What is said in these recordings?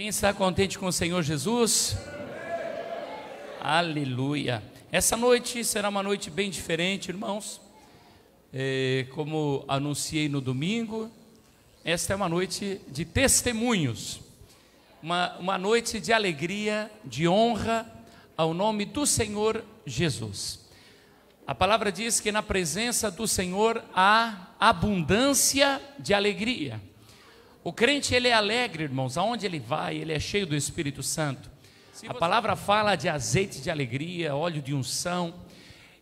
Quem está contente com o Senhor Jesus? Aleluia. Essa noite será uma noite bem diferente, irmãos. Como anunciei no domingo, esta é uma noite de testemunhos, uma noite de alegria, de honra ao nome do Senhor Jesus. A palavra diz que na presença do Senhor há abundância de alegria. O crente, ele é alegre, irmãos, aonde ele vai, ele é cheio do Espírito Santo. A palavra fala de azeite de alegria, óleo de unção,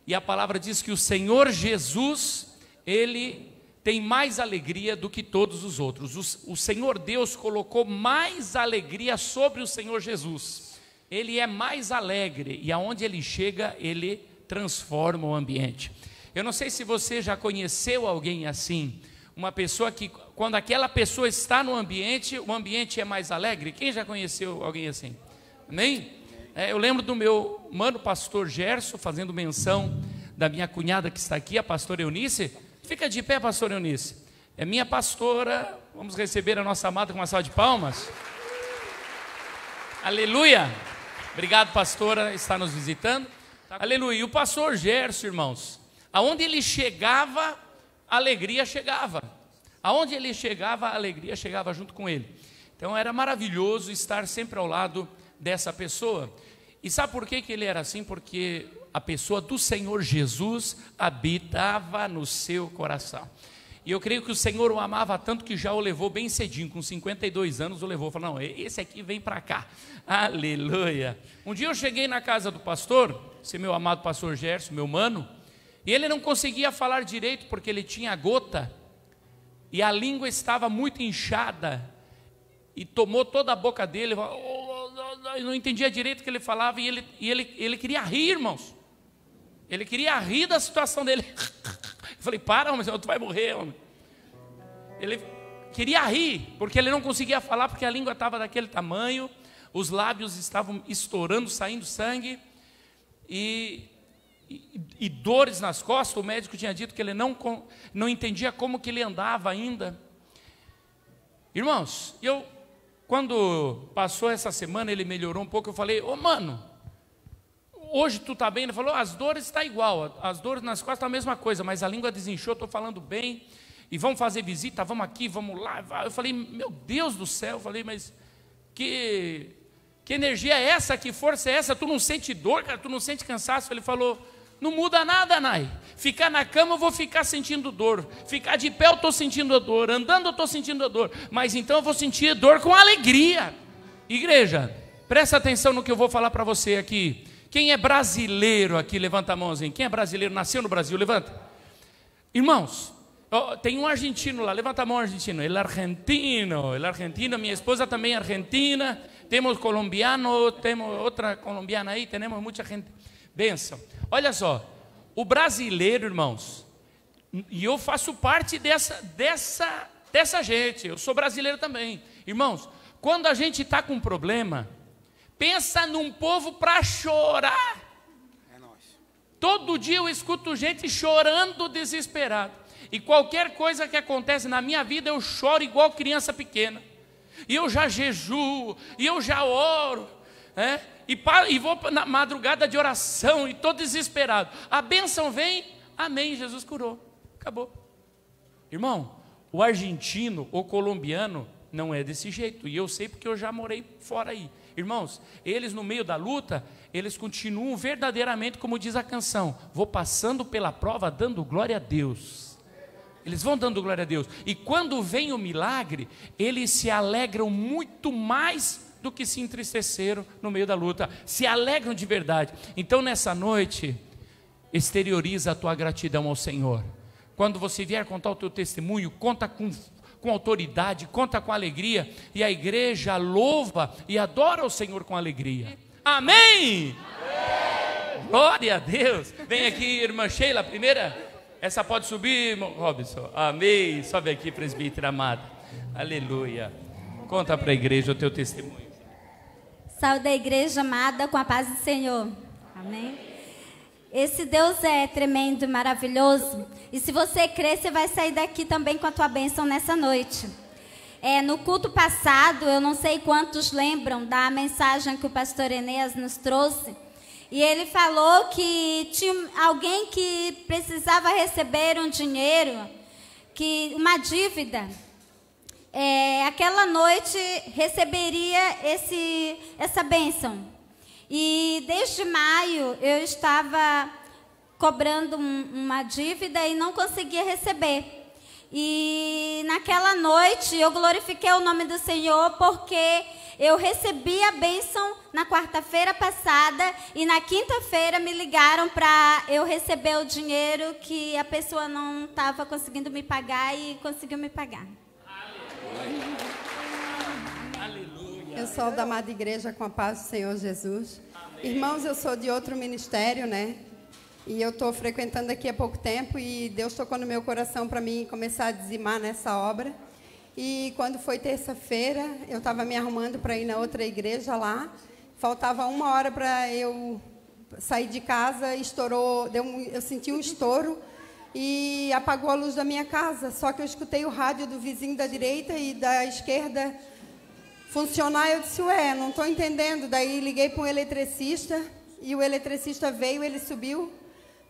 e a palavra diz que o Senhor Jesus, ele tem mais alegria do que todos os outros. O Senhor Deus colocou mais alegria sobre o Senhor Jesus. Ele é mais alegre, e aonde ele chega, ele transforma o ambiente. Eu não sei se você já conheceu alguém assim, uma pessoa que, quando aquela pessoa está no ambiente, o ambiente é mais alegre. Quem já conheceu alguém assim? Amém? Eu lembro do meu mano pastor Gerson, fazendo menção da minha cunhada que está aqui, a pastora Eunice. Fica de pé, pastora Eunice. É minha pastora. Vamos receber a nossa amada com uma salva de palmas. Aleluia. Obrigado, pastora, está nos visitando. Aleluia. E o pastor Gerson, irmãos, aonde ele chegava, a alegria chegava. Aonde ele chegava, a alegria chegava junto com ele. Então era maravilhoso estar sempre ao lado dessa pessoa. E sabe por que ele era assim? Porque a pessoa do Senhor Jesus habitava no seu coração. E eu creio que o Senhor o amava tanto que já o levou bem cedinho, com 52 anos o levou, falou, não, esse aqui vem para cá. Aleluia. Um dia eu cheguei na casa do pastor, esse meu amado pastor Gerson, meu mano, e ele não conseguia falar direito porque ele tinha gota, e a língua estava muito inchada, e tomou toda a boca dele, eu não entendia direito o que ele falava, e ele queria rir, irmãos. Ele queria rir da situação dele. Eu falei, para, homem, tu vai morrer, homem. Ele queria rir, porque ele não conseguia falar, porque a língua estava daquele tamanho, os lábios estavam estourando, saindo sangue, e dores nas costas. O médico tinha dito que ele não entendia como que ele andava ainda. Irmãos, quando passou essa semana, ele melhorou um pouco, eu falei, mano, hoje tu está bem? Ele falou, as dores estão igual, as dores nas costas estão a mesma coisa, mas a língua desinchou, estou falando bem, e vamos fazer visita, vamos aqui, vamos lá. Eu falei, meu Deus do céu, eu falei, mas que energia é essa, que força é essa? Tu não sente dor, cara, tu não sente cansaço? Ele falou, não muda nada, Nai. Ficar na cama eu vou ficar sentindo dor, ficar de pé eu estou sentindo dor, andando eu estou sentindo dor, mas então eu vou sentir dor com alegria. Igreja, presta atenção no que eu vou falar para você aqui. Quem é brasileiro aqui, levanta a mãozinha. Quem é brasileiro, nasceu no Brasil, levanta. Irmãos, tem um argentino lá, levanta a mão, argentino. Ele é argentino, minha esposa também é argentina. Temos colombiano, temos outra colombiana aí, temos muita gente. Benção. Olha só, o brasileiro, irmãos, e eu faço parte dessa gente, eu sou brasileiro também. Irmãos, quando a gente está com um problema, pensa num povo para chorar. É nóis. Todo dia eu escuto gente chorando desesperado. E qualquer coisa que acontece na minha vida, eu choro igual criança pequena. E eu já jejuo, e eu já oro, e vou na madrugada de oração, e estou desesperado. A bênção vem, amém, Jesus curou, acabou. Irmão, o argentino ou colombiano não é desse jeito, e eu sei porque eu já morei fora aí. Irmãos, eles no meio da luta, eles continuam verdadeiramente, como diz a canção, vou passando pela prova dando glória a Deus. Eles vão dando glória a Deus, e quando vem o milagre, eles se alegram muito mais do que se entristeceram no meio da luta, se alegram de verdade. Então nessa noite, exterioriza a tua gratidão ao Senhor. Quando você vier contar o teu testemunho, conta com autoridade, conta com alegria, e a igreja louva e adora o Senhor com alegria. Amém! Amém! Glória a Deus! Vem aqui, irmã Sheila, a primeira. Essa pode subir, irmão Robson. Amém! Sobe aqui, presbítero amado. Aleluia! Conta para a igreja o teu testemunho. Saúde a igreja amada com a paz do Senhor. Amém? Esse Deus é tremendo, maravilhoso. E se você crer, você vai sair daqui também com a tua bênção nessa noite. no culto passado, eu não sei quantos lembram da mensagem que o pastor Enéas nos trouxe. E ele falou que tinha alguém que precisava receber um dinheiro, uma dívida. Aquela noite receberia essa bênção. E desde maio eu estava cobrando uma dívida e não conseguia receber. E naquela noite eu glorifiquei o nome do Senhor porque eu recebi a bênção na quarta-feira passada e na quinta-feira me ligaram para eu receber o dinheiro que a pessoa não estava conseguindo me pagar e conseguiu me pagar. Aleluia. Eu sou da amada igreja com a paz do Senhor Jesus. Amém. Irmãos, eu sou de outro ministério, né? E eu estou frequentando aqui há pouco tempo e Deus tocou no meu coração para mim começar a dizimar nessa obra. E quando foi terça-feira, eu estava me arrumando para ir na outra igreja lá. Faltava 1 hora para eu sair de casa, estourou, eu senti um estouro e apagou a luz da minha casa. Só que eu escutei o rádio do vizinho da direita e da esquerda funcionar. Eu disse, ué, não estou entendendo. Daí liguei para um eletricista e o eletricista veio, ele subiu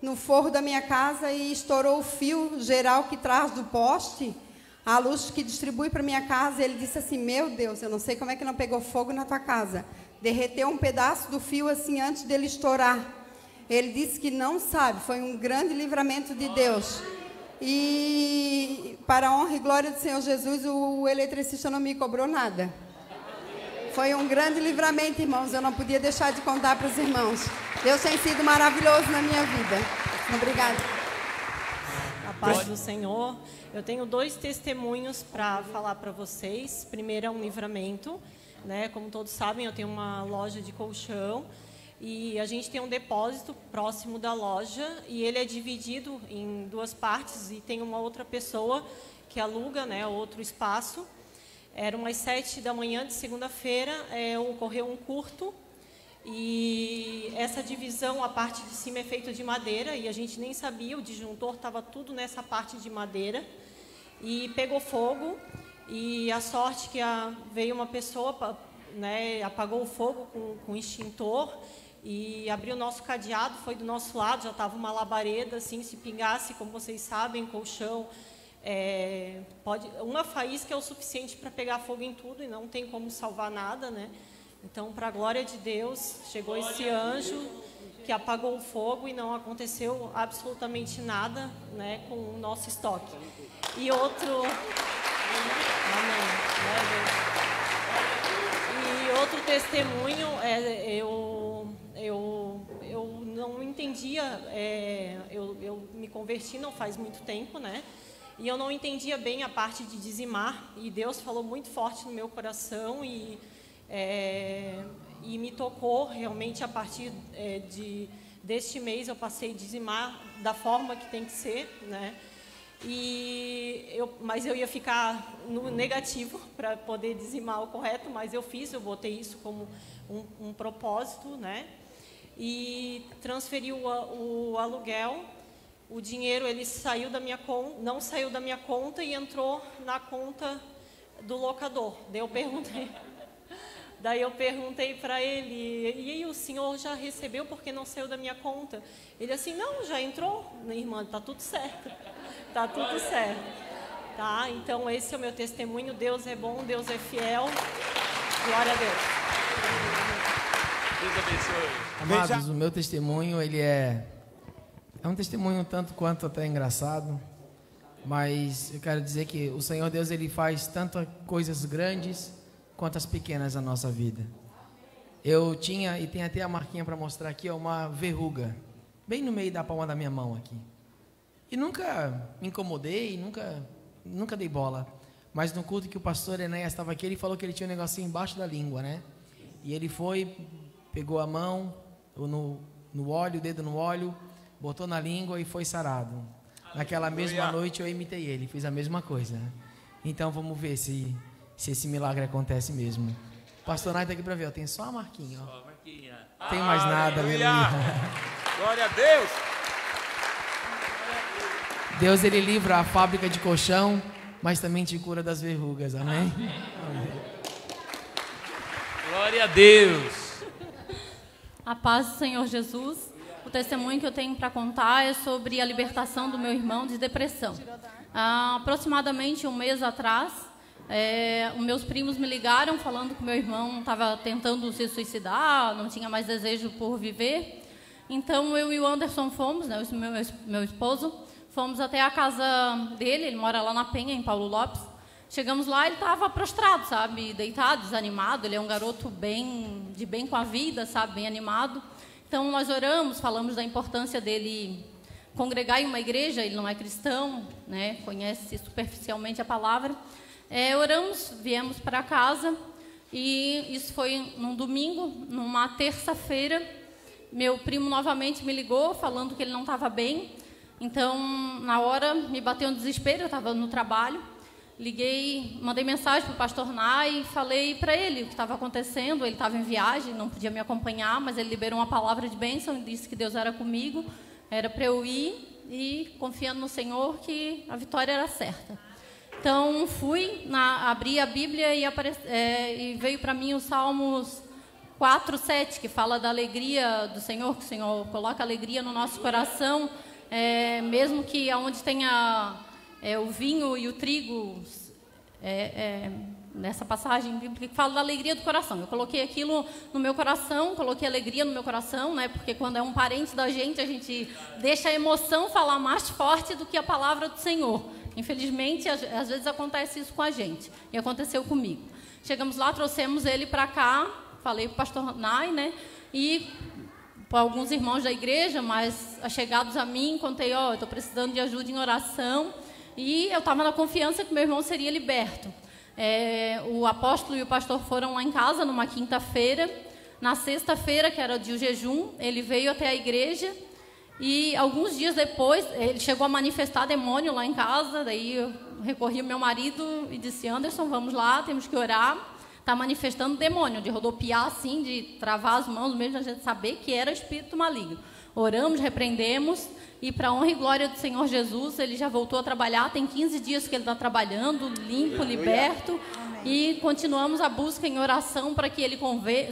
no forro da minha casa e estourou o fio geral que traz do poste, a luz que distribui para minha casa. Ele disse assim, meu Deus, eu não sei como é que não pegou fogo na tua casa. Derreteu um pedaço do fio assim antes dele estourar. Ele disse que não sabe, foi um grande livramento de Deus. E para a honra e glória do Senhor Jesus, o eletricista não me cobrou nada. Foi um grande livramento, irmãos. Eu não podia deixar de contar para os irmãos. Deus tem sido maravilhoso na minha vida. Obrigada. A paz do Senhor. Eu tenho 2 testemunhos para falar para vocês. Primeiro é um livramento, né? Como todos sabem, eu tenho uma loja de colchão e a gente tem um depósito próximo da loja e ele é dividido em 2 partes e tem uma outra pessoa que aluga, né, outro espaço. Era umas 7 da manhã de segunda-feira, ocorreu um curto e essa divisão, a parte de cima é feita de madeira e a gente nem sabia, o disjuntor estava tudo nessa parte de madeira e pegou fogo e a sorte que veio uma pessoa, né, apagou o fogo com extintor e abriu o nosso cadeado, foi do nosso lado, já estava uma labareda, assim, se pingasse, como vocês sabem, colchão, uma faísca é o suficiente para pegar fogo em tudo e não tem como salvar nada, né? Então, para a glória de Deus, chegou esse anjo que apagou o fogo e não aconteceu absolutamente nada, né, com o nosso estoque. E outro... Amém. E outro testemunho, eu não entendia, eu me converti não faz muito tempo, né? E eu não entendia bem a parte de dizimar, e Deus falou muito forte no meu coração e me tocou realmente a partir deste mês. Eu passei a dizimar da forma que tem que ser, né? Mas eu ia ficar no negativo para poder dizimar o correto, mas eu botei isso como um propósito, né? E transferi o aluguel. O dinheiro ele saiu da minha conta, não saiu da minha conta e entrou na conta do locador. Daí eu perguntei para ele, e aí o senhor já recebeu porque não saiu da minha conta? Ele assim, não, já entrou, irmã, tá tudo certo, tá tudo certo, tá? Então esse é o meu testemunho. Deus é bom, Deus é fiel, glória a Deus. Deus abençoe. Amados, o meu testemunho ele é um testemunho tanto quanto até engraçado, mas eu quero dizer que o Senhor Deus ele faz tanto coisas grandes quanto as pequenas na nossa vida. Eu tinha, e tem até a marquinha para mostrar aqui, uma verruga bem no meio da palma da minha mão aqui. E nunca me incomodei, nunca dei bola. Mas no culto que o pastor Enéas estava aqui, ele falou que ele tinha um negocinho embaixo da língua, né? E ele foi, pegou a mão no óleo, o dedo no óleo, botou na língua e foi sarado. Naquela mesma noite eu imitei ele, fiz a mesma coisa. Então vamos ver se esse milagre acontece mesmo. O pastor Nai está aqui para ver, ó, tem só a marquinha. Ó. Só a marquinha. Tem mais nada, aleluia. Glória a Deus. Deus ele livra a fábrica de colchão mas também te cura das verrugas. Amém? Amém. Glória a Deus. A paz do Senhor Jesus. O testemunho que eu tenho para contar é sobre a libertação do meu irmão de depressão. Aproximadamente um mês atrás, os meus primos me ligaram falando que meu irmão estava tentando se suicidar, não tinha mais desejo por viver. Então eu e o Anderson fomos, né, meu esposo, fomos até a casa dele. Ele mora lá na Penha, em Paulo Lopes. Chegamos lá, ele estava prostrado, sabe, deitado, desanimado. Ele é um garoto de bem com a vida, sabe, bem animado. Então nós oramos, falamos da importância dele congregar em uma igreja. Ele não é cristão, né, conhece superficialmente a palavra. Oramos, viemos para casa, e isso foi num domingo. Numa terça-feira, meu primo novamente me ligou, falando que ele não estava bem. Então, na hora, me bateu um desespero, eu estava no trabalho. Liguei, mandei mensagem para o pastor Nai e falei para ele o que estava acontecendo. Ele estava em viagem, não podia me acompanhar, mas ele liberou uma palavra de bênção e disse que Deus era comigo, era para eu ir, e confiando no Senhor que a vitória era certa. Então, fui, abri a Bíblia e veio para mim os Salmos 4:7, que fala da alegria do Senhor, que o Senhor coloca alegria no nosso coração, mesmo que aonde tenha o vinho e o trigo, nessa passagem bíblica que fala da alegria do coração. Eu coloquei aquilo no meu coração, coloquei alegria no meu coração, né? Porque quando é um parente da gente, a gente deixa a emoção falar mais forte do que a palavra do Senhor. Infelizmente, às vezes acontece isso com a gente, e aconteceu comigo. Chegamos lá, trouxemos ele para cá, falei para o pastor Nai, né? E para alguns irmãos da igreja, mas achegados a mim, contei, eu estou precisando de ajuda em oração, e eu estava na confiança que meu irmão seria liberto. O apóstolo e o pastor foram lá em casa numa quinta-feira. Na sexta-feira, que era o dia do jejum, ele veio até a igreja. E alguns dias depois, ele chegou a manifestar demônio lá em casa. Daí eu recorri ao meu marido e disse: Anderson, vamos lá, temos que orar. Está manifestando demônio, de rodopiar assim, de travar as mãos, mesmo a gente saber que era espírito maligno. Oramos, repreendemos, e para a honra e glória do Senhor Jesus, ele já voltou a trabalhar. Tem 15 dias que ele está trabalhando, limpo, liberto. Amém. E continuamos a busca em oração para que ele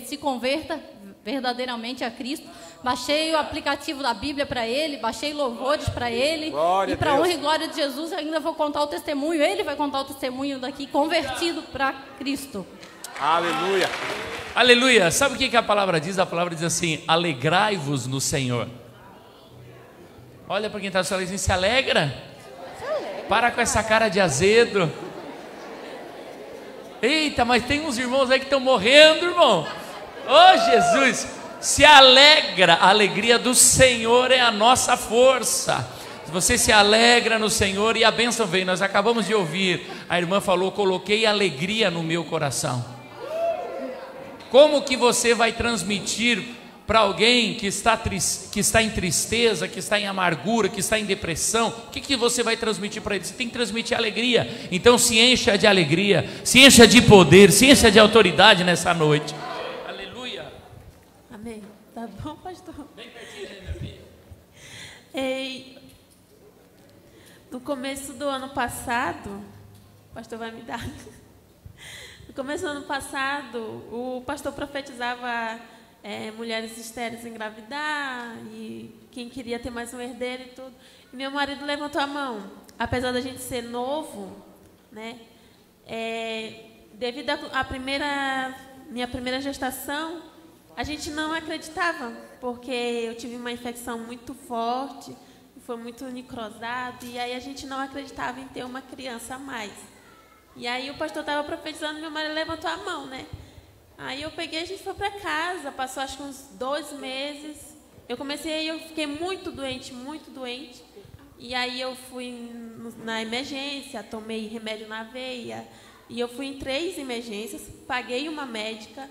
se converta verdadeiramente a Cristo. Baixei o aplicativo da Bíblia para ele, baixei louvores para ele. Glória, e para a honra e glória de Jesus, ainda vou contar o testemunho. Ele vai contar o testemunho daqui, convertido para Cristo. Aleluia. Aleluia. Sabe o que a palavra diz? A palavra diz assim: alegrai-vos no Senhor. Olha para quem está falando assim: se alegra? Para com essa cara de azedo. Eita, mas tem uns irmãos aí que estão morrendo, irmão. Oh, Jesus, se alegra. A alegria do Senhor é a nossa força. Você se alegra no Senhor e a bênção vem. Nós acabamos de ouvir, a irmã falou: coloquei alegria no meu coração. Como que você vai transmitir para alguém que está em tristeza, que está em amargura, que está em depressão? O que você vai transmitir para ele? Você tem que transmitir alegria. Então se encha de alegria, se encha de poder, se encha de autoridade nessa noite. Aleluia. Amém. Tá bom, pastor? Bem pertinho, minha filha. No começo do ano passado, o pastor vai me dar. No começo do ano passado, o pastor profetizava mulheres estéreis engravidar, e quem queria ter mais um herdeiro e tudo. E meu marido levantou a mão. Apesar da gente ser novo, né, devido à minha primeira gestação, a gente não acreditava, porque eu tive uma infecção muito forte, foi muito necrosado, e aí a gente não acreditava em ter uma criança a mais. E aí o pastor estava profetizando, meu marido levantou a mão, né? Aí eu peguei, a gente foi para casa, passou acho que uns 2 meses. Eu fiquei muito doente, e aí eu fui na emergência, tomei remédio na veia, e eu fui em 3 emergências, paguei uma médica,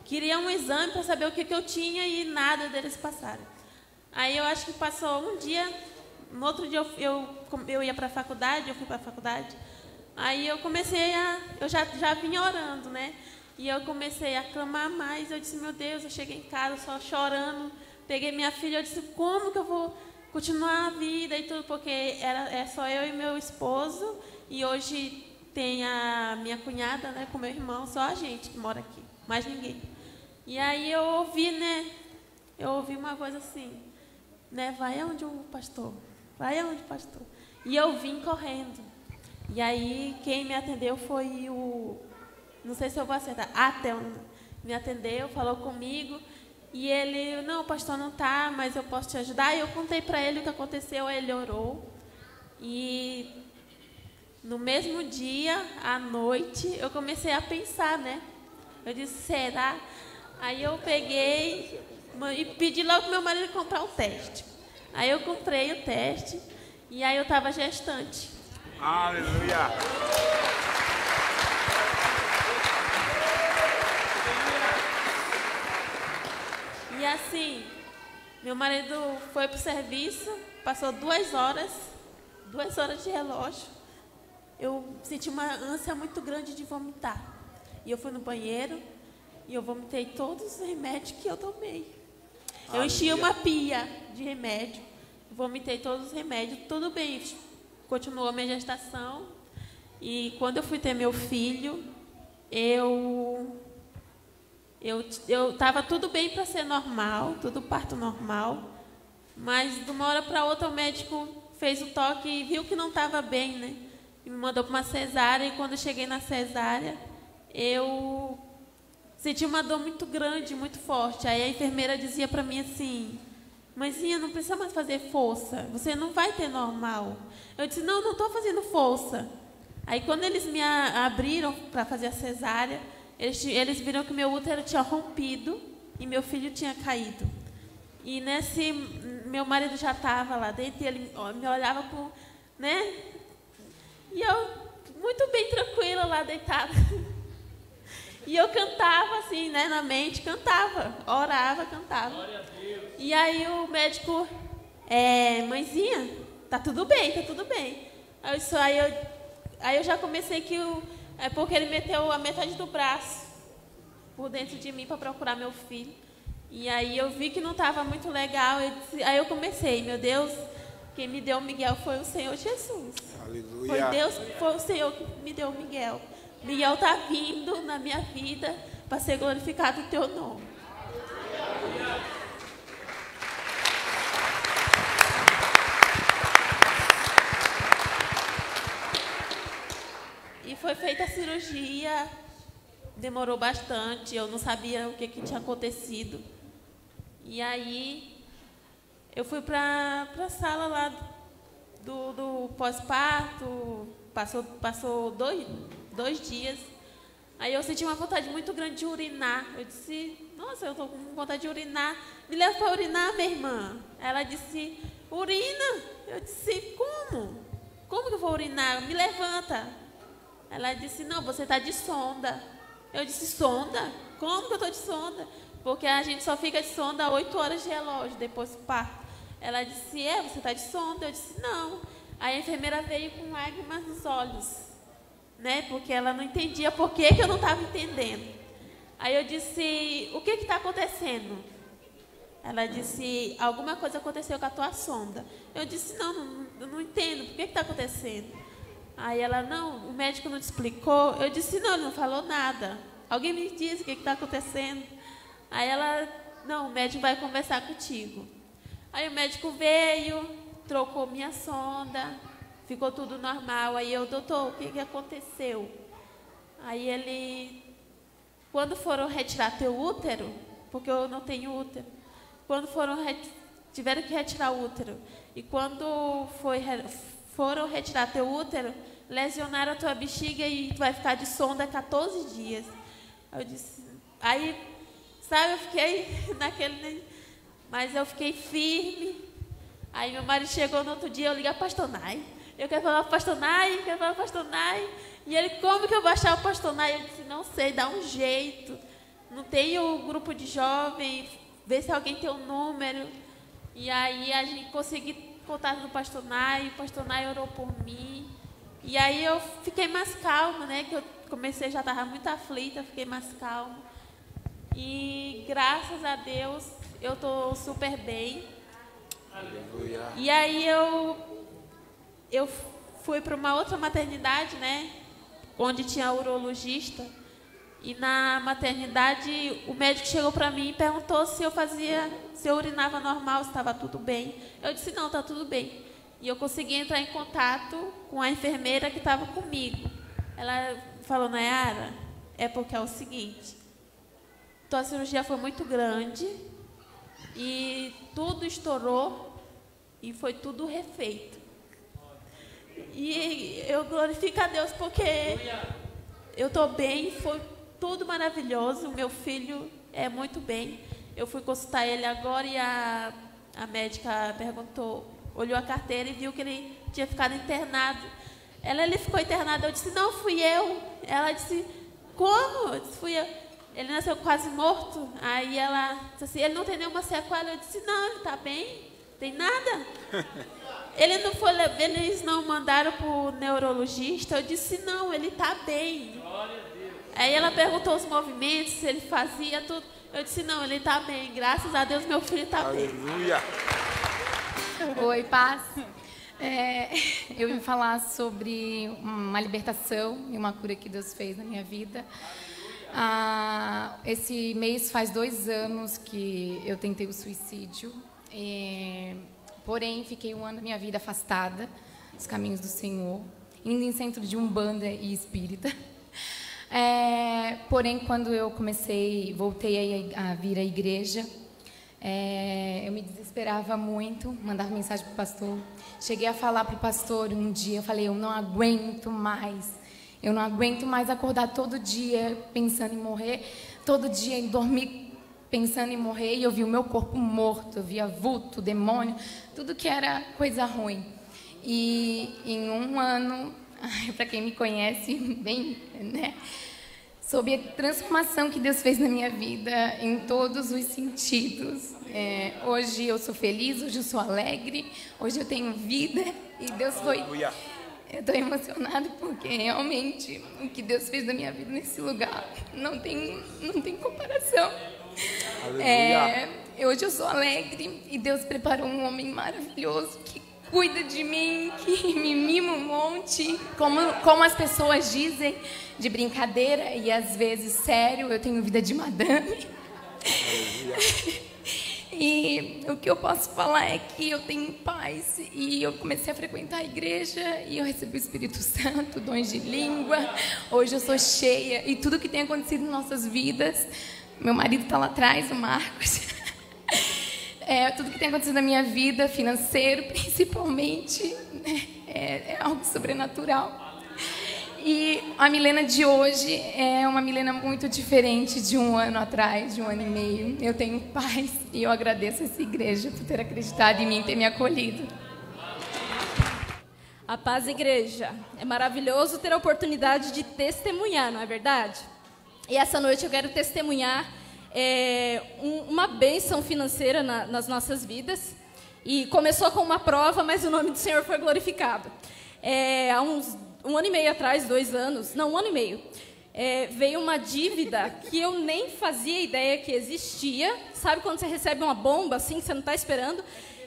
queria um exame para saber o que eu tinha, e nada deles passaram. Aí eu acho que passou um dia, no outro dia eu ia para a faculdade, eu fui para a faculdade. Aí eu eu já vinha orando, né? E eu comecei a clamar mais. Eu disse: meu Deus, eu cheguei em casa só chorando. Peguei minha filha, eu disse: como que eu vou continuar a vida e tudo, porque é só eu e meu esposo, e hoje tem a minha cunhada, né, com meu irmão, só a gente que mora aqui, mais ninguém. E aí eu ouvi, né, uma coisa assim, né, vai aonde o pastor, vai aonde o pastor. E eu vim correndo. E aí quem me atendeu foi não sei se eu vou acertar, Atel me atendeu, falou comigo. E ele, não, o pastor não está, mas eu posso te ajudar. E eu contei para ele o que aconteceu, ele orou. E no mesmo dia, à noite, eu comecei a pensar, né? Eu disse, será? Aí eu peguei e pedi logo para meu marido comprar o teste. Aí eu comprei o teste e aí eu estava gestante. Aleluia! E assim, meu marido foi para o serviço, passou 2 horas de relógio. Eu senti uma ânsia muito grande de vomitar. E eu fui no banheiro e eu vomitei todos os remédios que eu tomei. Eu enchi uma pia de remédio, vomitei todos os remédios, tudo bem. Continuou a minha gestação. E quando eu fui ter meu filho, eu estava tudo bem para ser normal, tudo parto normal, mas de uma hora para outra o médico fez o toque e viu que não estava bem, né? E me mandou para uma cesárea, e quando eu cheguei na cesárea, eu senti uma dor muito grande, muito forte. Aí a enfermeira dizia para mim assim, mãezinha, não precisa mais fazer força, você não vai ter normal. Eu disse, não estou fazendo força. Aí quando eles me abriram para fazer a cesárea, eles viram que meu útero tinha rompido e meu filho tinha caído. E meu marido já estava lá dentro e ele me olhava com, né? E eu, muito bem tranquila lá deitada. E eu cantava assim, né, na mente, cantava, orava, cantava. Glória a Deus. E aí o médico, mãezinha, tá tudo bem, tá tudo bem. Aí eu já comecei porque ele meteu a metade do braço por dentro de mim para procurar meu filho. E aí eu vi que não estava muito legal. Aí eu comecei, meu Deus, quem me deu o Miguel foi o Senhor Jesus. Aleluia. Foi o Senhor que me deu o Miguel. Miguel está vindo na minha vida para ser glorificado o teu nome. E foi feita a cirurgia, demorou bastante, eu não sabia o que tinha acontecido. E aí eu fui para a sala lá do pós-parto, passou dois dias. Aí eu senti uma vontade muito grande de urinar. Eu disse, nossa, eu estou com vontade de urinar. Me leva para urinar, minha irmã. Ela disse, urina. Eu disse, como? Como que eu vou urinar? Me levanta. Ela disse, não, você está de sonda. Eu disse, sonda? Como que eu estou de sonda? Porque a gente só fica de sonda 8 horas de relógio depois do parto. Ela disse, você está de sonda? Eu disse, não. Aí a enfermeira veio com lágrimas nos olhos, né? Porque ela não entendia por que eu não estava entendendo. Aí eu disse, o que está acontecendo? Ela disse, alguma coisa aconteceu com a tua sonda. Eu disse, não entendo, por que está acontecendo? Aí ela, não, o médico não te explicou. Eu disse, não, ele não falou nada. Alguém me diz o que está acontecendo. Aí ela, não, o médico vai conversar contigo. Aí o médico veio, trocou minha sonda, ficou tudo normal. Aí eu, doutor, o que aconteceu? Aí ele, quando foram retirar teu útero, porque eu não tenho útero, tiveram que retirar o útero. E quando foram retirar teu útero, lesionaram a tua bexiga e tu vai ficar de sonda 14 dias. Eu disse, aí, sabe, eu fiquei mas eu fiquei firme. Aí meu marido chegou no outro dia, eu liguei a pastor Nai. Eu quero falar para o pastor Nai, E ele, como que eu vou achar o pastor Nai? Eu disse, não sei, dá um jeito. Não tem o grupo de jovens, vê se alguém tem o número. E aí a gente conseguiu contato do pastor Nai, o pastor Nai orou por mim. E aí eu fiquei mais calma, né? Que eu comecei, já estava muito aflita, fiquei mais calma. E graças a Deus eu estou super bem. E aí eu fui para uma outra maternidade, né? Onde tinha urologista. E na maternidade, o médico chegou para mim e perguntou se eu urinava normal, se estava tudo bem. Eu disse, não, está tudo bem. E eu consegui entrar em contato com a enfermeira que estava comigo. Ela falou, Nayara, é porque é o seguinte, tua cirurgia foi muito grande e tudo estourou e foi tudo refeito. E eu glorifico a Deus porque eu estou bem, foi tudo maravilhoso, meu filho é muito bem. Eu fui consultar ele agora e a médica olhou a carteira e viu que ele tinha ficado internado. Ele ficou internado, eu disse, não, fui eu. Ela disse, como? Eu disse, fui eu. Ele nasceu quase morto. Aí ela disse assim, ele não tem nenhuma sequela. Eu disse, não, ele está bem, tem nada. Eles não mandaram para o neurologista. Eu disse, não, ele está bem. Aí ela perguntou os movimentos, se ele fazia tudo. Eu disse, não, ele está bem. Graças a Deus, meu filho está bem. Aleluia. Oi, paz. Eu vim falar sobre uma libertação e uma cura que Deus fez na minha vida. Esse mês faz 2 anos que eu tentei o suicídio. Porém, fiquei 1 ano da minha vida afastada dos caminhos do Senhor, indo em centro de umbanda e espírita. Porém, quando eu voltei a vir à igreja, eu me desesperava muito, mandava mensagem para o pastor. Cheguei a falar para o pastor um dia, eu falei, eu não aguento mais acordar todo dia pensando em morrer, todo dia dormir pensando em morrer, e eu vi o meu corpo morto, eu via vulto, demônio, tudo que era coisa ruim. E em 1 ano, para quem me conhece bem, né, sobre a transformação que Deus fez na minha vida em todos os sentidos. Hoje eu sou feliz, hoje eu sou alegre, hoje eu tenho vida e Deus foi... Eu estou emocionada porque realmente o que Deus fez na minha vida nesse lugar não tem comparação. Hoje eu sou alegre e Deus preparou um homem maravilhoso que cuida de mim, que me mima um monte, como as pessoas dizem, de brincadeira e às vezes sério, eu tenho vida de madame. E o que eu posso falar é que eu tenho paz e eu comecei a frequentar a igreja e eu recebi o Espírito Santo, dons de língua, hoje eu sou cheia e tudo que tem acontecido em nossas vidas, meu marido está lá atrás, o Marcos, tudo que tem acontecido na minha vida, financeiro principalmente, é algo sobrenatural. E a Milena de hoje é uma Milena muito diferente de 1 ano atrás, de 1 ano e meio. Eu tenho paz e eu agradeço a essa igreja por ter acreditado em mim e ter me acolhido. A paz, igreja. É maravilhoso ter a oportunidade de testemunhar, não é verdade? E essa noite eu quero testemunhar uma bênção financeira nas nossas vidas. E começou com uma prova, mas o nome do Senhor foi glorificado. Há uns 1 ano e meio atrás, 2 anos, não, 1 ano e meio, veio uma dívida que eu nem fazia ideia que existia. Sabe quando você recebe uma bomba assim, que você não está esperando?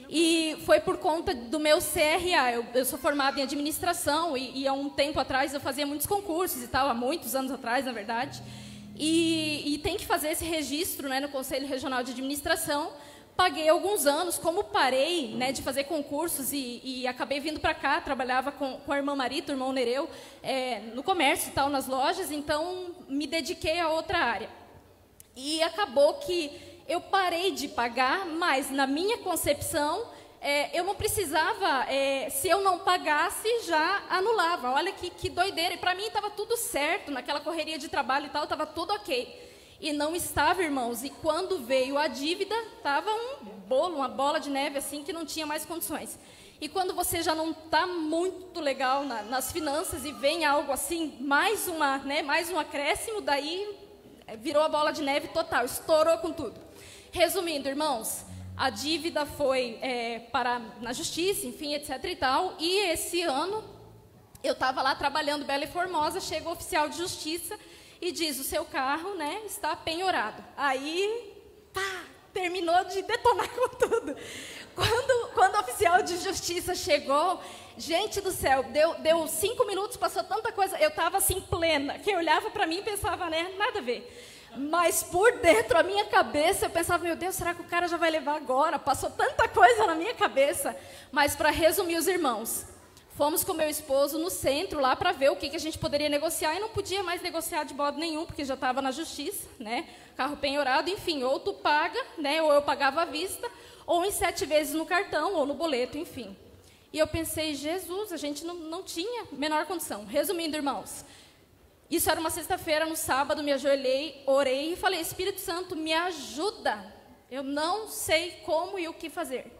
E foi por conta do meu CRA. Eu sou formada em administração e há um tempo atrás eu fazia muitos concursos e tal, há muitos anos atrás, na verdade. E tem que fazer esse registro, né, no Conselho Regional de Administração. Paguei alguns anos, como parei, né, de fazer concursos e acabei vindo para cá, trabalhava com a irmã Marita, o irmão Nereu, no comércio e tal, nas lojas, então me dediquei a outra área. E acabou que eu parei de pagar, mas na minha concepção, eu não precisava, se eu não pagasse, já anulava. Olha que doideira, e para mim estava tudo certo, naquela correria de trabalho e tal, estava tudo ok. E não estava, irmãos, e quando veio a dívida, estava um bolo, uma bola de neve, assim, que não tinha mais condições. E quando você já não está muito legal nas finanças e vem algo assim, mais um acréscimo, daí virou a bola de neve total, estourou com tudo. Resumindo, irmãos, a dívida foi na justiça, enfim, etc. e tal, e esse ano eu estava lá trabalhando Bela e Formosa, chega o oficial de justiça e diz, o seu carro, né, está penhorado. Aí, pá, terminou de detonar com tudo. Quando o oficial de justiça chegou, gente do céu, deu 5 minutos, passou tanta coisa, eu estava assim plena, quem olhava para mim pensava, né, nada a ver. Mas por dentro, a minha cabeça, eu pensava, meu Deus, será que o cara já vai levar agora? Passou tanta coisa na minha cabeça. Mas para resumir, os irmãos, fomos com meu esposo no centro lá para ver o que a gente poderia negociar, e não podia mais negociar de modo nenhum, porque já estava na justiça, né? Carro penhorado, enfim, ou tu paga, né? Ou eu pagava à vista, ou em 7 vezes no cartão, ou no boleto, enfim. E eu pensei, Jesus, a gente não tinha menor condição. Resumindo, irmãos, isso era uma sexta-feira, no sábado, me ajoelhei, orei e falei, Espírito Santo, me ajuda. Eu não sei como e o que fazer.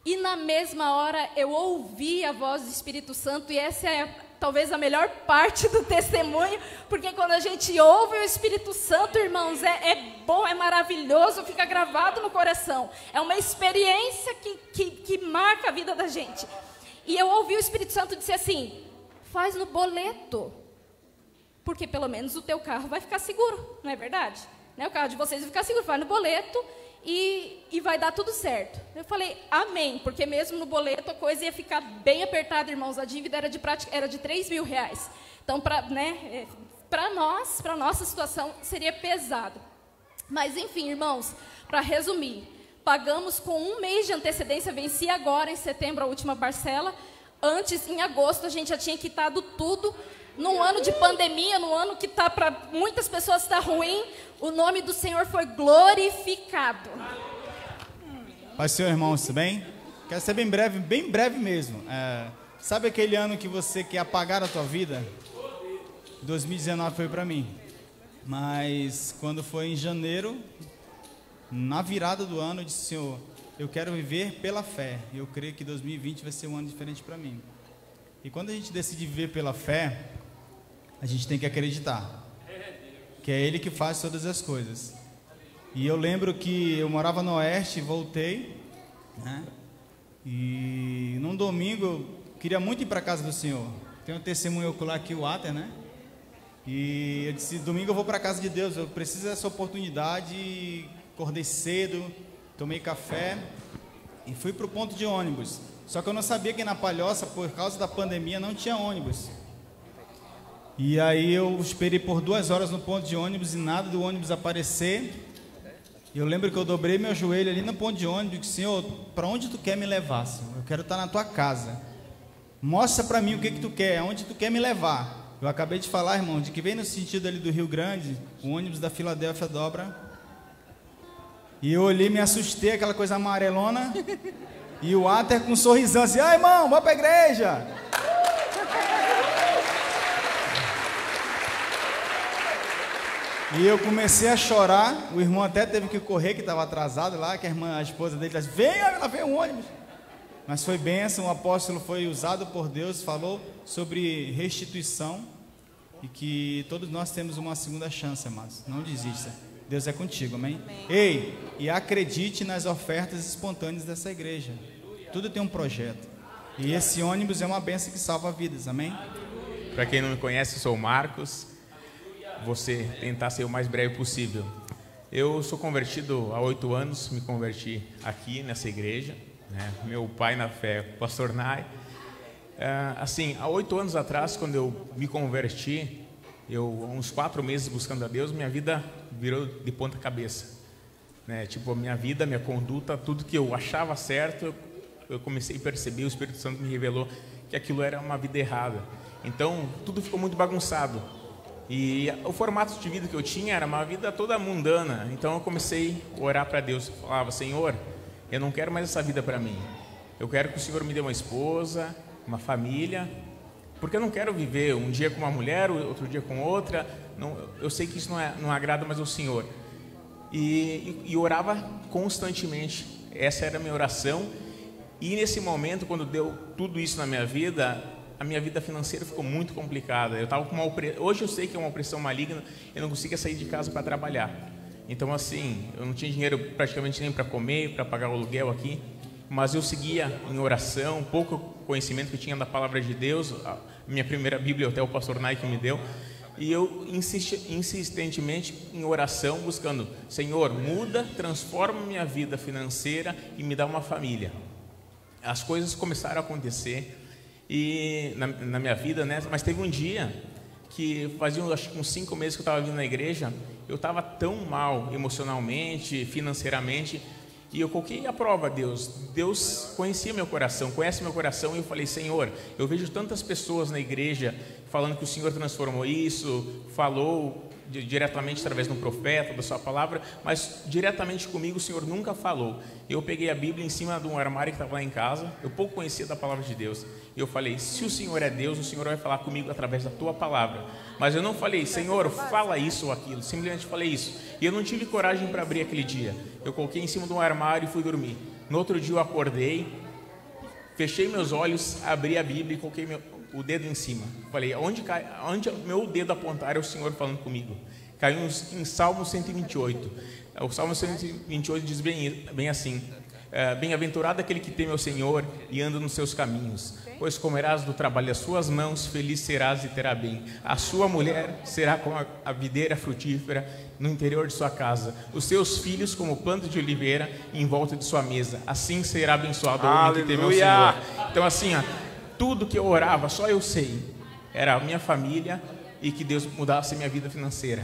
E na mesma hora eu ouvi a voz do Espírito Santo, e essa é talvez a melhor parte do testemunho, porque quando a gente ouve o Espírito Santo, irmãos, é bom, é maravilhoso, fica gravado no coração. É uma experiência que marca a vida da gente. E eu ouvi o Espírito Santo dizer assim, faz no boleto, porque pelo menos o teu carro vai ficar seguro, não é verdade? Né? O carro de vocês vai ficar seguro, vai no boleto e vai dar tudo certo. Eu falei, amém, porque mesmo no boleto a coisa ia ficar bem apertada, irmãos, a dívida era de 3.000 reais. Então, para nós, para nossa situação, seria pesado. Mas, enfim, irmãos, para resumir, pagamos com 1 mês de antecedência, vencia agora em setembro a última parcela. Antes, em agosto, a gente já tinha quitado tudo. Num ano de pandemia, num ano que para muitas pessoas está ruim, o nome do Senhor foi glorificado. Pai, Senhor, irmãos, tudo bem? Quero ser bem breve mesmo. Sabe aquele ano que você quer apagar a tua vida? 2019 foi para mim. Mas quando foi em janeiro, na virada do ano, eu disse, Senhor, eu quero viver pela fé. E eu creio que 2020 vai ser um ano diferente para mim. E quando a gente decide viver pela fé, a gente tem que acreditar que é Ele que faz todas as coisas. E eu lembro que eu morava no Oeste, voltei, né? E num domingo eu queria muito ir para a casa do Senhor. Tem um testemunho ocular aqui, o Ater, né? E eu disse, domingo eu vou para a casa de Deus, eu preciso dessa oportunidade. Acordei cedo, tomei café e fui para o ponto de ônibus. Só que eu não sabia que na Palhoça, por causa da pandemia, não tinha ônibus. E aí eu esperei por 2 horas no ponto de ônibus e nada do ônibus aparecer. E eu lembro que eu dobrei meu joelho ali no ponto de ônibus e disse, Senhor, para onde tu quer me levar, Senhor? Eu quero estar na tua casa. Mostra para mim o que tu quer, aonde tu quer me levar. Eu acabei de falar, irmão, de que vem no sentido ali do Rio Grande, o ônibus da Filadélfia dobra. E eu olhei, me assustei, aquela coisa amarelona. E o Ater com um sorrisão assim, irmão, vai para a igreja. E eu comecei a chorar, o irmão até teve que correr, que estava atrasado lá, que a esposa dele disse, ela vem um ônibus. Mas foi bênção, o apóstolo foi usado por Deus, falou sobre restituição e que todos nós temos uma segunda chance, amados. Não desista, Deus é contigo, amém? Ei, e acredite nas ofertas espontâneas dessa igreja. Tudo tem um projeto. E esse ônibus é uma bênção que salva vidas, amém? Para quem não me conhece, eu sou o Marcos. Você tentar ser o mais breve possível. Eu sou convertido há 8 anos, me converti aqui nessa igreja, né? Meu pai na fé, o pastor Nai. Assim, há 8 anos atrás, quando eu me converti, uns 4 meses buscando a Deus, minha vida virou de ponta cabeça, né? Tipo, a minha vida, minha conduta, tudo que eu achava certo, eu comecei a perceber, o Espírito Santo me revelou que aquilo era uma vida errada. Então, tudo ficou muito bagunçado. E o formato de vida que eu tinha era uma vida toda mundana. Então eu comecei a orar para Deus. Eu falava, Senhor, eu não quero mais essa vida para mim. Eu quero que o Senhor me dê uma esposa, uma família. Porque eu não quero viver um dia com uma mulher, outro dia com outra. Não, eu sei que isso não agrada mais ao Senhor. E orava constantemente. Essa era a minha oração. E nesse momento, quando deu tudo isso na minha vida, a minha vida financeira ficou muito complicada. Eu estava com hoje eu sei que é uma opressão maligna, eu não conseguia sair de casa para trabalhar. Então, assim, eu não tinha dinheiro praticamente nem para comer, para pagar o aluguel aqui, mas eu seguia em oração, pouco conhecimento que eu tinha da palavra de Deus, a minha primeira Bíblia até o pastor Nai que me deu, E eu insistentemente em oração, buscando, Senhor, muda, transforma minha vida financeira e me dá uma família. As coisas começaram a acontecer e na minha vida, né? Mas teve um dia que fazia acho que uns 5 meses que eu estava vindo na igreja, eu estava tão mal emocionalmente, financeiramente, e eu coloquei à prova a Deus. Deus conhecia meu coração, conhece meu coração, e eu falei, Senhor, eu vejo tantas pessoas na igreja falando que o Senhor transformou isso, falou diretamente através de um profeta, da sua palavra, mas diretamente comigo o Senhor nunca falou. Eu peguei a Bíblia em cima de um armário que estava lá em casa, eu pouco conhecia da palavra de Deus, e eu falei, se o Senhor é Deus, o Senhor vai falar comigo através da tua palavra. Mas eu não falei, Senhor, fala isso ou aquilo, simplesmente falei isso. E eu não tive coragem para abrir aquele dia. Eu coloquei em cima de um armário e fui dormir. No outro dia eu acordei, fechei meus olhos, abri a Bíblia e coloquei o dedo em cima. Falei, onde meu dedo apontar é o Senhor falando comigo. Caiu em Salmo 128. O Salmo 128 diz bem assim, bem-aventurado aquele que teme ao Senhor e anda nos seus caminhos, pois comerás do trabalho das suas mãos, feliz serás e terá bem. A sua mulher será como a videira frutífera no interior de sua casa, os seus filhos como o planta de oliveira em volta de sua mesa. Assim será abençoado o homem que teme ao Senhor. Então assim, tudo que eu orava, só eu sei, era a minha família e que Deus mudasse a minha vida financeira.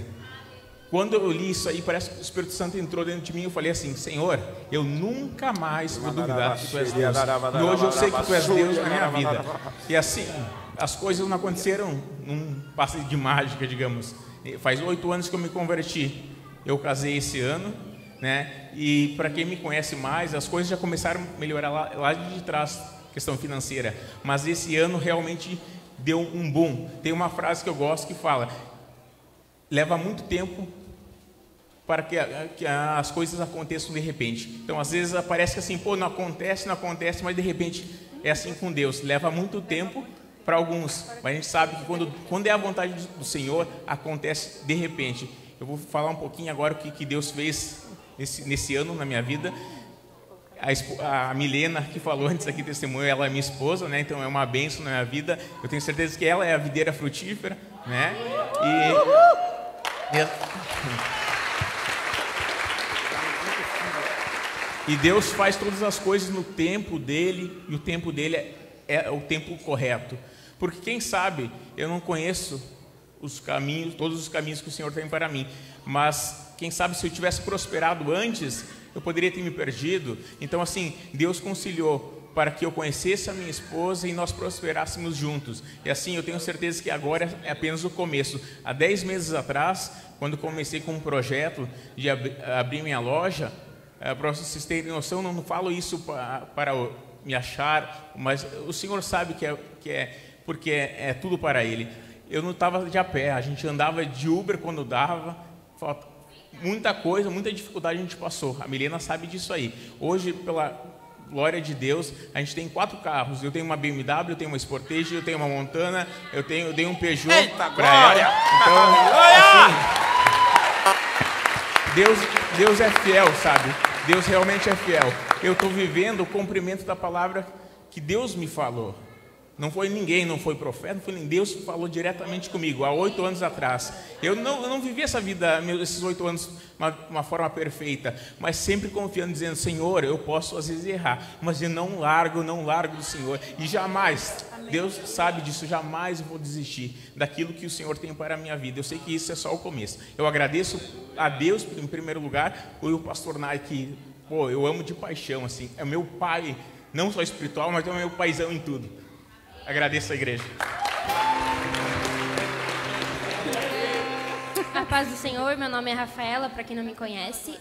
Quando eu li isso aí, parece que o Espírito Santo entrou dentro de mim e eu falei assim, Senhor, eu nunca mais vou duvidar que Tu és Deus. E hoje eu sei que Tu és Deus na minha vida. E assim, as coisas não aconteceram num passe de mágica, digamos. Faz 8 anos que eu me converti. Eu casei esse ano, né? E para quem me conhece mais, as coisas já começaram a melhorar lá de trás, questão financeira. Mas esse ano realmente deu um boom. Tem uma frase que eu gosto que fala, leva muito tempo para que as coisas aconteçam de repente. Então, às vezes, parece que assim, não acontece, mas de repente é assim com Deus. Leva muito tempo para alguns, mas a gente sabe que quando é a vontade do Senhor, acontece de repente. Eu vou falar um pouquinho agora o que Deus fez nesse ano na minha vida. A Milena, que falou antes aqui, testemunho, ela é minha esposa, né? Então é uma bênção na minha vida. Eu tenho certeza que ela é a videira frutífera, né? E Deus faz todas as coisas no tempo dele, e o tempo dele é o tempo correto. Porque quem sabe, eu não conheço os caminhos, todos os caminhos que o Senhor tem para mim, mas quem sabe se eu tivesse prosperado antes, eu poderia ter me perdido. Então assim, Deus conciliou para que eu conhecesse a minha esposa e nós prosperássemos juntos. E assim, eu tenho certeza que agora é apenas o começo. Há 10 meses atrás, quando comecei com um projeto de abrir minha loja, para vocês terem noção, não falo isso para me achar, mas o Senhor sabe que é porque é tudo para Ele. Eu não estava de a pé, a gente andava de Uber quando dava, muita coisa, muita dificuldade a gente passou. A Milena sabe disso aí. Hoje, pela glória de Deus, a gente tem 4 carros. Eu tenho uma BMW, eu tenho uma Sportage, eu tenho uma Montana, eu dei um Peugeot para ela. Então, assim, Deus é fiel, sabe? Deus realmente é fiel. Eu estou vivendo o cumprimento da palavra que Deus me falou. Não foi ninguém, não foi profeta, não foi nem Deus que falou diretamente comigo, há 8 anos atrás. Eu não vivi essa vida, esses 8 anos, de uma forma perfeita, mas sempre confiando, dizendo, Senhor, eu posso às vezes errar, mas eu não largo do Senhor. E jamais, Deus sabe disso, jamais vou desistir daquilo que o Senhor tem para a minha vida. Eu sei que isso é só o começo. Eu agradeço a Deus, em primeiro lugar, e o pastor Nai, que eu amo de paixão, assim, é meu pai, não só espiritual, mas é meu paizão em tudo. Agradeço a igreja. A paz do Senhor, meu nome é Rafaela, para quem não me conhece.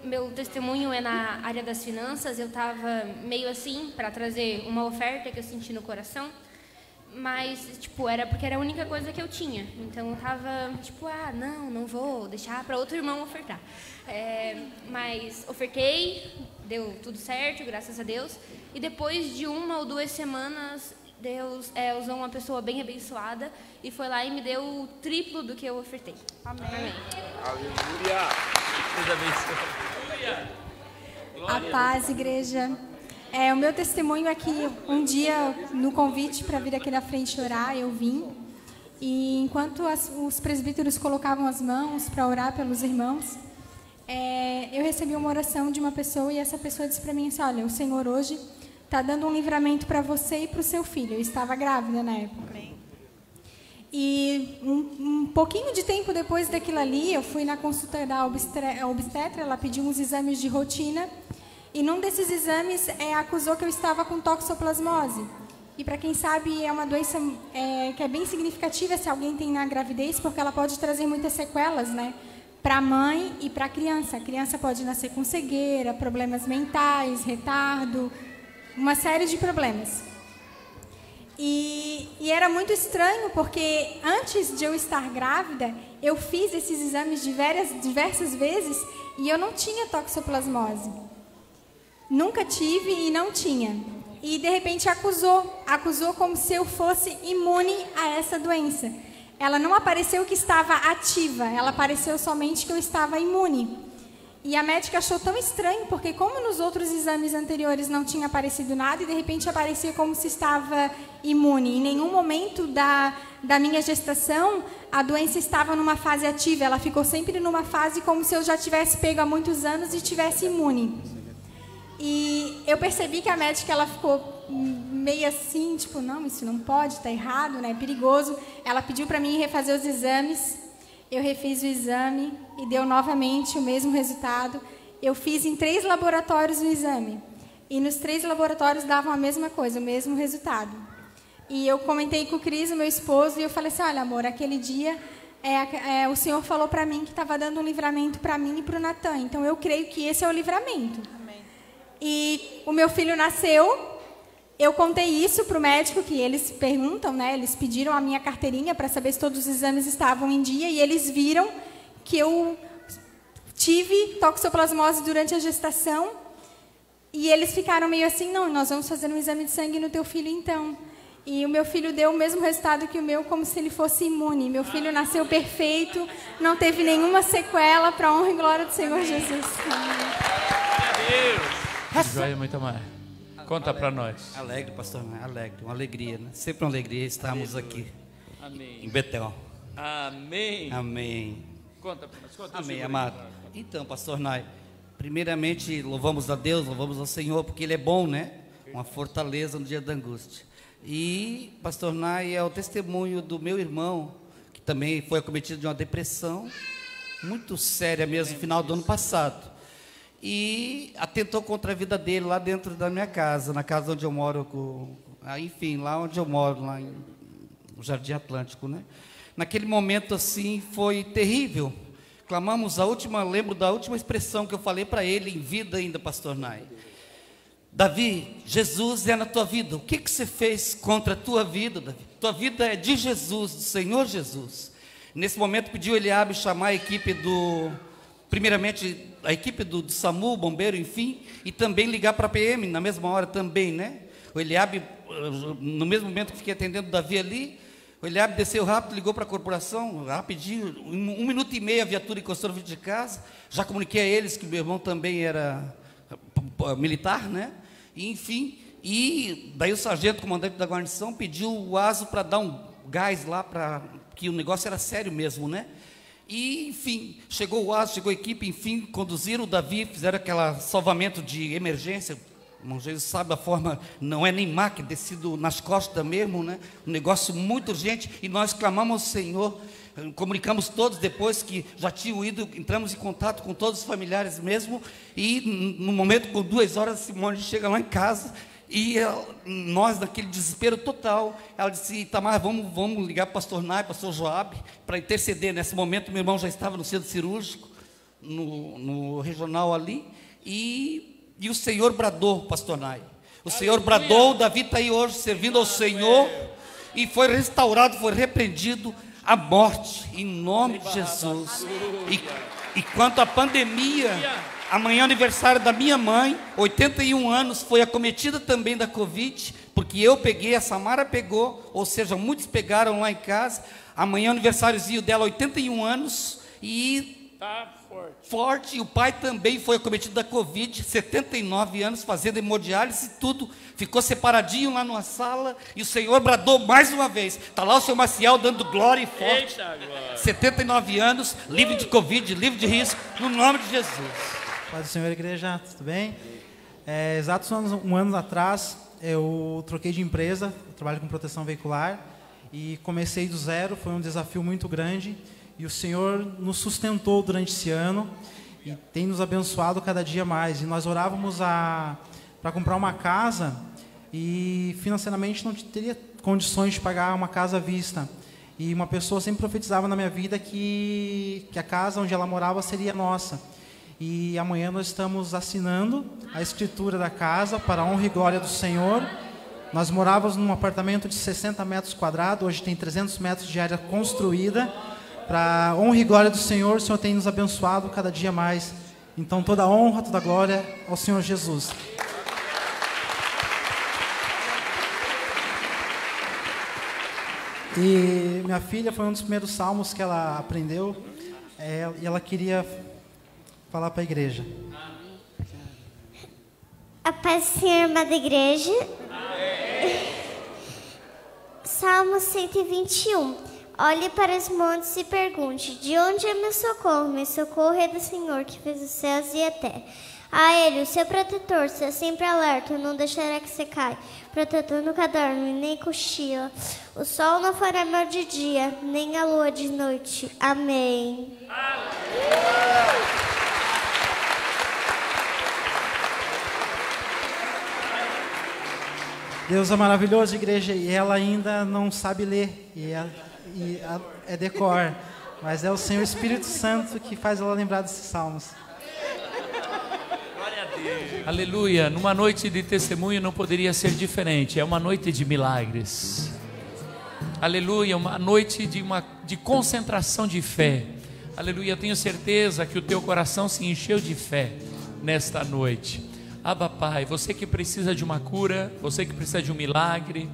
Meu testemunho é na área das finanças. Eu estava meio assim para trazer uma oferta que eu senti no coração, mas era porque era a única coisa que eu tinha. Então eu estava não vou deixar para outro irmão ofertar. Mas ofertei, deu tudo certo, graças a Deus. E depois de 1 ou 2 semanas, Deus usou uma pessoa bem abençoada e foi lá e me deu o triplo do que eu ofertei. Amém. Aleluia. A paz, igreja. O meu testemunho é que um dia, no convite para vir aqui na frente orar, eu vim. E enquanto os presbíteros colocavam as mãos para orar pelos irmãos, eu recebi uma oração de uma pessoa e essa pessoa disse para mim assim, olha, o Senhor hoje está dando um livramento para você e para o seu filho. Eu estava grávida na época. Amém. E um pouquinho de tempo depois daquilo ali, eu fui na consulta da obstetra, ela pediu uns exames de rotina, e num desses exames acusou que eu estava com toxoplasmose. E para quem sabe, é uma doença que é bem significativa se alguém tem na gravidez, porque ela pode trazer muitas sequelas, né, para a mãe e para a criança. A criança pode nascer com cegueira, problemas mentais, retardo, uma série de problemas. E era muito estranho, porque antes de eu estar grávida, eu fiz esses exames diversas vezes e eu não tinha toxoplasmose. Nunca tive e não tinha. E, de repente, acusou como se eu fosse imune a essa doença. Ela não apareceu que estava ativa, ela apareceu somente que eu estava imune. E a médica achou tão estranho, porque como nos outros exames anteriores não tinha aparecido nada, e de repente aparecia como se estava imune. Em nenhum momento da minha gestação, a doença estava numa fase ativa, ela ficou sempre numa fase como se eu já tivesse pego há muitos anos e tivesse imune. E eu percebi que a médica ela ficou meio assim, tipo, não, isso não pode, está errado, né, é perigoso. Ela pediu para mim refazer os exames. Eu refiz o exame e deu novamente o mesmo resultado. Eu fiz em 3 laboratórios o exame. E nos 3 laboratórios davam a mesma coisa, o mesmo resultado. E eu comentei com o Cris, o meu esposo, e eu falei assim, olha, amor, aquele dia o Senhor falou para mim que estava dando um livramento para mim e para o Natan. Então, eu creio que esse é o livramento. Amém. E o meu filho nasceu. Eu contei isso para o médico, que eles perguntam, né? Eles pediram a minha carteirinha para saber se todos os exames estavam em dia, e eles viram que eu tive toxoplasmose durante a gestação, e eles ficaram meio assim, não, nós vamos fazer um exame de sangue no teu filho então. E o meu filho deu o mesmo resultado que o meu, como se ele fosse imune. Meu filho nasceu perfeito, não teve nenhuma sequela, para a honra e glória do Senhor Jesus. Deus! Joia, muito mais. Conta para nós. Alegre, pastor, alegre, uma alegria, né? Sempre uma alegria estarmos aqui. Amém. Em Betel. Amém. Amém. Conta para nós. Conta. Amém, amado. Então, pastor Nai, primeiramente louvamos a Deus, louvamos ao Senhor, porque Ele é bom, né? Uma fortaleza no dia da angústia. E pastor Nai é o testemunho do meu irmão, que também foi acometido de uma depressão muito séria mesmo, no final do ano passado. E atentou contra a vida dele lá dentro da minha casa, na casa onde eu moro, enfim, lá onde eu moro, lá no Jardim Atlântico, né? Naquele momento, assim, foi terrível. Clamamos lembro da última expressão que eu falei para ele em vida ainda, pastor Nai. Davi, Jesus é na tua vida. O que você fez contra a tua vida, Davi? Tua vida é de Jesus, do Senhor Jesus. Nesse momento pediu Eliabe chamar a equipe primeiramente a equipe do SAMU, bombeiro, enfim, e também ligar para a PM na mesma hora também, né? O Eliabe, no mesmo momento que fiquei atendendo o Davi ali, o Eliabe desceu rápido, ligou para a corporação, rapidinho, 1 minuto e meio a viatura encostou no vidro de casa, já comuniquei a eles que meu irmão também era militar, né? E, enfim, e daí o sargento, comandante da guarnição, pediu o ASO para dar um gás lá, que o negócio era sério mesmo, né? E, enfim, chegou o ASO, chegou a equipe, enfim, conduziram o Davi, fizeram aquele salvamento de emergência. Irmão Jesus sabe a forma, não é nem máquina, descido nas costas mesmo, né? Um negócio muito urgente, e nós clamamos ao Senhor, comunicamos todos depois que já tinham ido, entramos em contato com todos os familiares mesmo, e no momento, com 2 horas, Simone chega lá em casa, e nós, naquele desespero total, ela disse, Itamar, vamos ligar para o pastor Nai, pastor Joabe, para interceder. Nesse momento, meu irmão já estava no centro cirúrgico, no regional ali, e o Senhor bradou, pastor Nai. O Senhor bradou, o Davi está aí hoje servindo ao Senhor, e foi restaurado, foi repreendido a morte, em nome de Jesus. E quanto à pandemia, amanhã é aniversário da minha mãe, 81 anos, foi acometida também da Covid, porque eu peguei, a Samara pegou, ou seja, muitos pegaram lá em casa. Amanhã é aniversáriozinho dela, 81 anos, e Tá forte. Forte, e o pai também foi acometido da Covid, 79 anos, fazendo hemodiálise e tudo, ficou separadinho lá numa sala, e o Senhor bradou mais uma vez. Está lá o seu Maciel dando glória e forte. Eita, glória. 79 anos, livre de Covid, livre de risco, no nome de Jesus. Paz do Senhor, igreja, tudo bem? Exatos um ano atrás, eu troquei de empresa, eu trabalho com proteção veicular, e comecei do zero, foi um desafio muito grande, e o Senhor nos sustentou durante esse ano e tem nos abençoado cada dia mais. E nós orávamos para comprar uma casa e financeiramente não teria condições de pagar uma casa à vista. E uma pessoa sempre profetizava na minha vida que a casa onde ela morava seria nossa. E amanhã nós estamos assinando a escritura da casa para a honra e glória do Senhor. Nós morávamos num apartamento de 60 metros quadrados, hoje tem 300 metros de área construída. Para a honra e glória do Senhor, o Senhor tem nos abençoado cada dia mais. Então, toda a honra, toda a glória ao Senhor Jesus. E minha filha foi um dos primeiros salmos que ela aprendeu. E ela queria falar para a igreja. A paz do Senhor, irmã da igreja. Salmo 121. Olhe para os montes e pergunte, de onde é meu socorro? Meu socorro é do Senhor, que fez os céus e a terra. A Ele, o seu protetor, está sempre alerta, não deixará que você caia. Protetor nunca dorme, nem cochila. O sol não fará mal de dia, nem a lua de noite. Amém. Deus é maravilhoso, igreja, e ela ainda não sabe ler, é decor, mas é o Senhor Espírito Santo que faz ela lembrar desses salmos. Glória a Deus. Aleluia, numa noite de testemunho não poderia ser diferente, é uma noite de milagres. Aleluia, uma noite de concentração de fé. Aleluia, eu tenho certeza que o teu coração se encheu de fé nesta noite. Abba, Pai, você que precisa de uma cura, você que precisa de um milagre,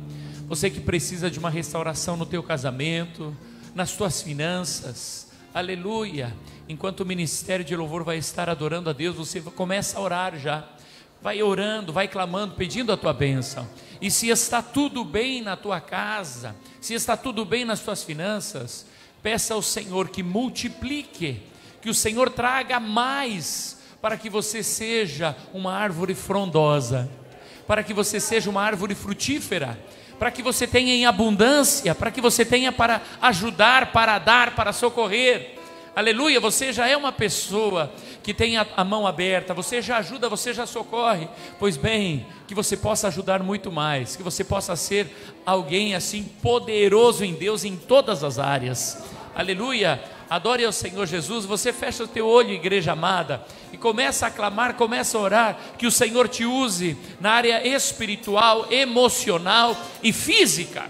você que precisa de uma restauração no teu casamento, nas tuas finanças, aleluia. Enquanto o ministério de louvor vai estar adorando a Deus, você começa a orar já, vai orando, vai clamando, pedindo a tua bênção. E se está tudo bem na tua casa, se está tudo bem nas tuas finanças, peça ao Senhor que multiplique, que o Senhor traga mais, para que você seja uma árvore frondosa, para que você seja uma árvore frutífera, para que você tenha em abundância, para que você tenha para ajudar, para dar, para socorrer. Aleluia, você já é uma pessoa que tem a mão aberta, você já ajuda, você já socorre. Pois bem, que você possa ajudar muito mais, que você possa ser alguém assim poderoso em Deus em todas as áreas. Aleluia. Adore ao Senhor Jesus. Você fecha o teu olho, igreja amada, e começa a clamar, começa a orar, que o Senhor te use na área espiritual, emocional e física.